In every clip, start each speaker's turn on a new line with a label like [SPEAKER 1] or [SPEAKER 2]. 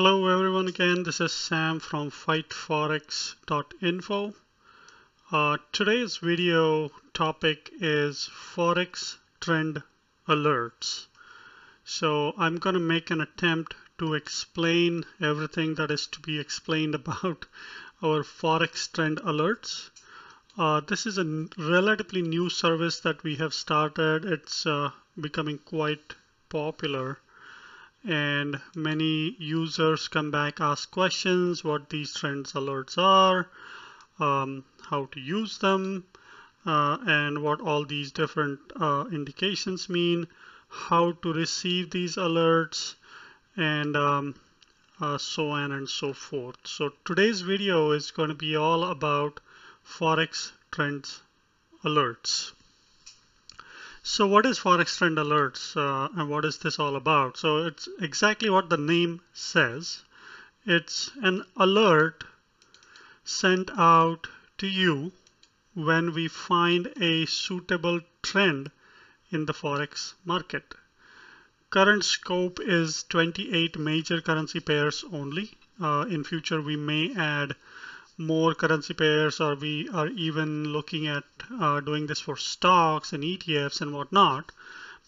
[SPEAKER 1] Hello everyone again, this is Sam from fightforex.info. Today's video topic is Forex trend alerts. So I'm going to make an attempt to explain everything that is to be explained about our Forex trend alerts. This is a relatively new service that we have started. It's becoming quite popular. And many users come back, ask questions, what these trends alerts are, how to use them, and what all these different indications mean, how to receive these alerts, and so on and so forth. So today's video is going to be all about Forex trends alerts. So what is Forex trend alerts and what is this all about? So it's exactly what the name says. It's an alert sent out to you when we find a suitable trend in the Forex market. Current scope is 28 major currency pairs only. In future we may add more currency pairs, or we are even looking at doing this for stocks and ETFs and whatnot.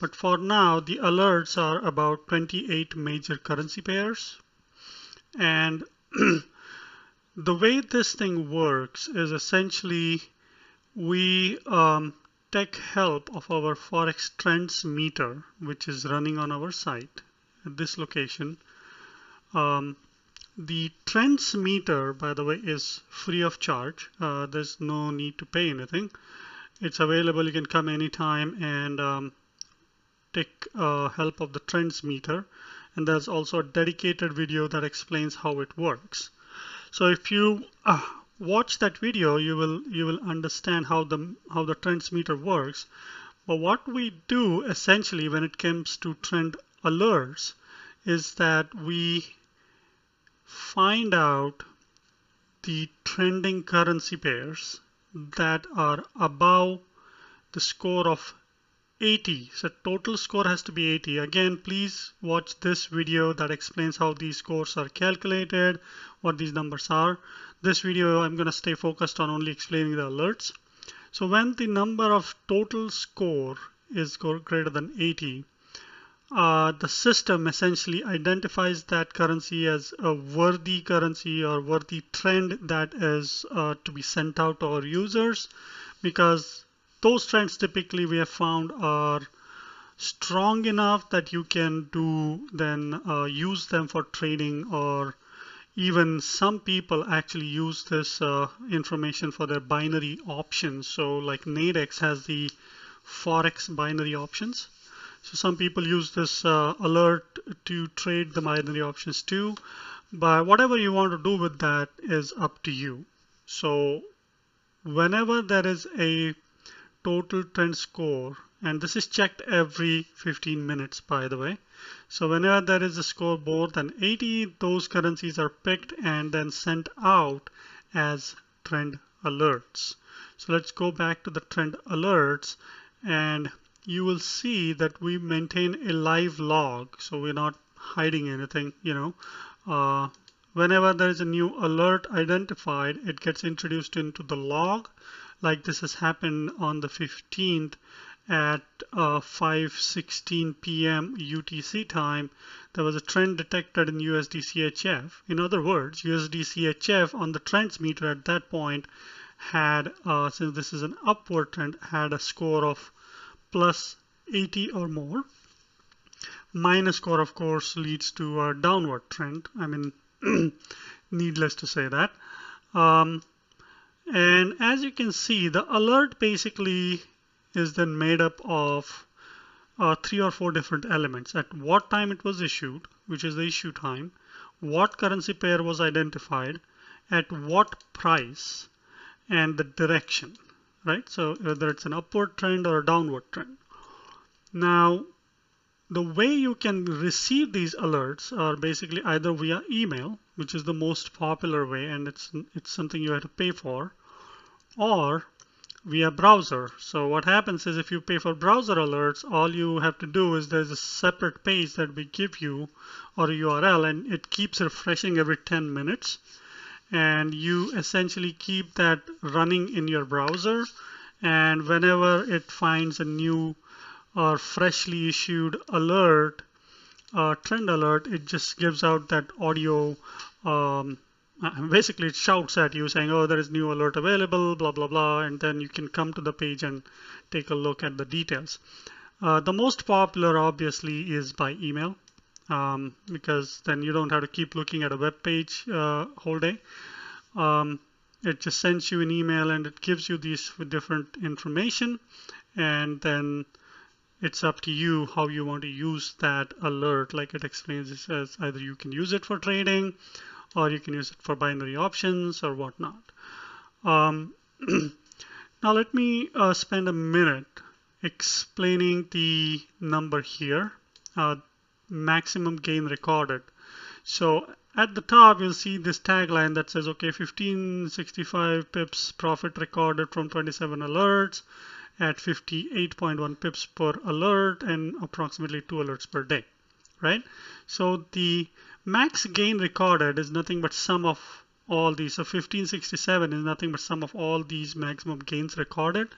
[SPEAKER 1] But for now, the alerts are about 28 major currency pairs. And the way this thing works is essentially we take help of our Forex trends meter, which is running on our site at this location. The trends meter, by the way, is free of charge. There's no need to pay anything. It's available. You can come anytime and take help of the trends meter. And there's also a dedicated video that explains how it works. So if you watch that video, you will understand how the trends meter works. But what we do essentially when it comes to trend alerts is that we find out the trending currency pairs that are above the score of 80. So total score has to be 80. Again, please watch this video that explains how these scores are calculated, what these numbers are. This video I'm going to stay focused on only explaining the alerts. So when the number of total score is greater than 80, the system essentially identifies that currency as a worthy currency or worthy trend that is to be sent out to our users, because those trends typically we have found are strong enough that you can use them for trading, or even some people actually use this information for their binary options. So like Nadex has the Forex binary options. So some people use this alert to trade the binary options too, but whatever you want to do with that is up to you. So whenever there is a total trend score, and this is checked every 15 minutes by the way. So whenever there is a score more than 80, those currencies are picked and then sent out as trend alerts. So let's go back to the trend alerts, and you will see that we maintain a live log, so we're not hiding anything. Whenever there is a new alert identified, it gets introduced into the log. Like this has happened on the 15th at 5:16 p.m. UTC time. There was a trend detected in USD CHF. In other words, USD CHF on the trends meter at that point had, since this is an upward trend, had a score of plus 80 or more. Minus score, of course, leads to a downward trend. I mean, needless to say that. And as you can see, the alert basically is then made up of 3 or 4 different elements. At what time it was issued, which is the issue time, what currency pair was identified, at what price, and the direction. Right? So whether it's an upward trend or a downward trend. Now, the way you can receive these alerts are basically either via email, which is the most popular way, and it's something you have to pay for, or via browser. So what happens is if you pay for browser alerts, all you have to do is there's a separate page that we give you or a URL, and it keeps refreshing every 10 minutes. And you essentially keep that running in your browser. And whenever it finds a new or freshly issued alert, trend alert, it just gives out that audio. Basically, it shouts at you saying, oh, there is new alert available, blah, blah, blah. And then you can come to the page and take a look at the details. The most popular, obviously, is by email, because then you don't have to keep looking at a web page whole day. It just sends you an email and it gives you these different information, and then it's up to you how you want to use that alert. Like it explains, it says either you can use it for trading or you can use it for binary options or whatnot. Now let me spend a minute explaining the number here, maximum gain recorded. So at the top, you'll see this tagline that says, okay, 1565 pips profit recorded from 27 alerts at 58.1 pips per alert and approximately 2 alerts per day, right? So the max gain recorded is nothing but sum of all these. So 1567 is nothing but sum of all these maximum gains recorded.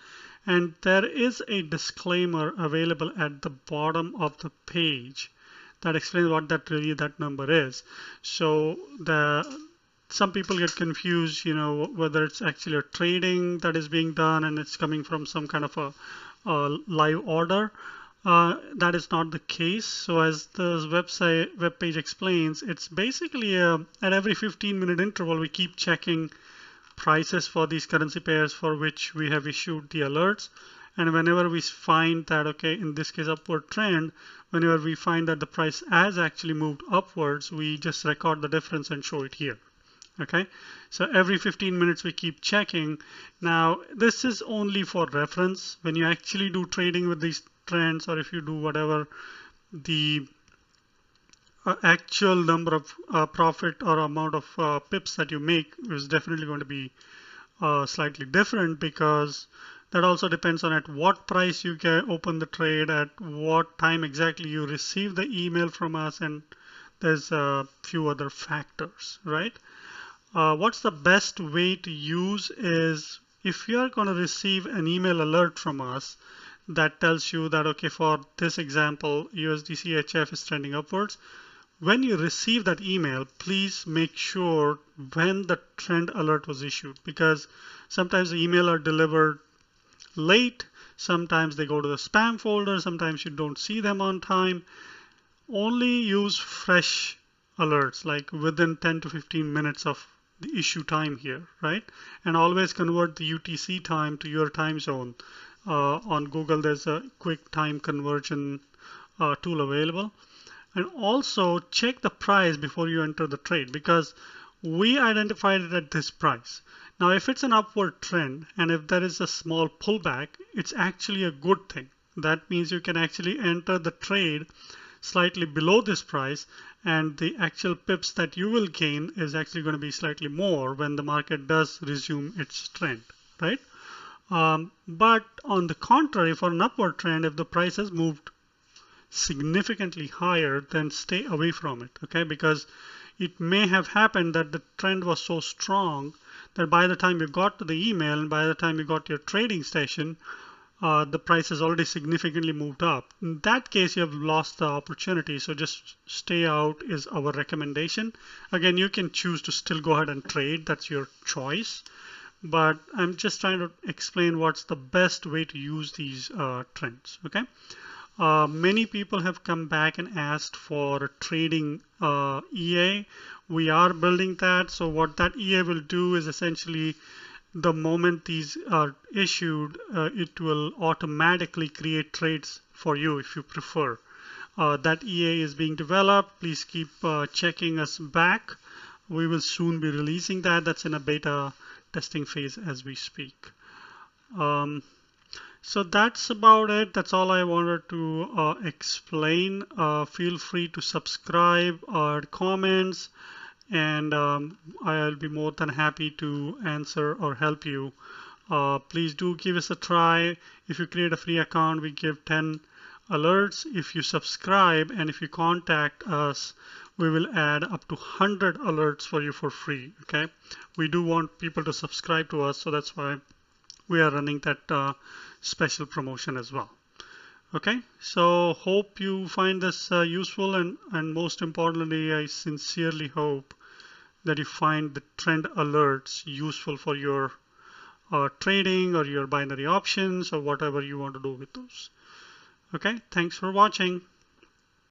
[SPEAKER 1] And there is a disclaimer available at the bottom of the page that explains what that number is. So some people get confused, whether it's actually a trading that is being done and it's coming from some kind of a live order. That is not the case. So as the web page explains, it's basically at every 15-minute interval we keep checking prices for these currency pairs for which we have issued the alerts. And whenever we find that, okay, in this case upward trend, whenever we find that the price has actually moved upwards, we just record the difference and show it here. Okay, so every 15 minutes we keep checking. Now this is only for reference. When you actually do trading with these trends, or if you do whatever, the actual number of profit or amount of pips that you make is definitely going to be slightly different, because that also depends on at what price you can open the trade, at what time exactly you receive the email from us, and there's a few other factors, right? What's the best way to use is if you're going to receive an email alert from us that tells you that, okay, for this example, USD CHF is trending upwards. When you receive that email, please make sure when the trend alert was issued, because sometimes the email are delivered late, sometimes they go to the spam folder, sometimes you don't see them on time. Only use fresh alerts, like within 10 to 15 minutes of the issue time here, right? And always convert the UTC time to your time zone. On Google, there's a quick time conversion tool available. And also check the price before you enter the trade, because we identified it at this price. Now, if it's an upward trend and if there is a small pullback, it's actually a good thing. That means you can actually enter the trade slightly below this price, and the actual pips that you will gain is actually going to be slightly more when the market does resume its trend, right? But on the contrary, for an upward trend, if the price has moved significantly higher, then stay away from it, okay? Because it may have happened that the trend was so strong that by the time you got to the email and by the time you got to your trading station, the price has already significantly moved up. In that case, you have lost the opportunity. So just stay out is our recommendation. Again, you can choose to still go ahead and trade. That's your choice. But I'm just trying to explain what's the best way to use these trends. Okay. Many people have come back and asked for a trading EA. We are building that. So what that EA will do is essentially, the moment these are issued, it will automatically create trades for you if you prefer. That EA is being developed. Please keep checking us back. We will soon be releasing that. That's in a beta testing phase as we speak. So that's about it. That's all I wanted to explain. Feel free to subscribe or comments, and I'll be more than happy to answer or help you Please do give us a try. If you create a free account, we give 10 alerts. If you subscribe and if you contact us, we will add up to 100 alerts for you for free. Okay, we do want people to subscribe to us, so that's why we are running that special promotion as well. Okay, so hope you find this useful, and most importantly, I sincerely hope that you find the trend alerts useful for your trading or your binary options or whatever you want to do with those. Okay, thanks for watching.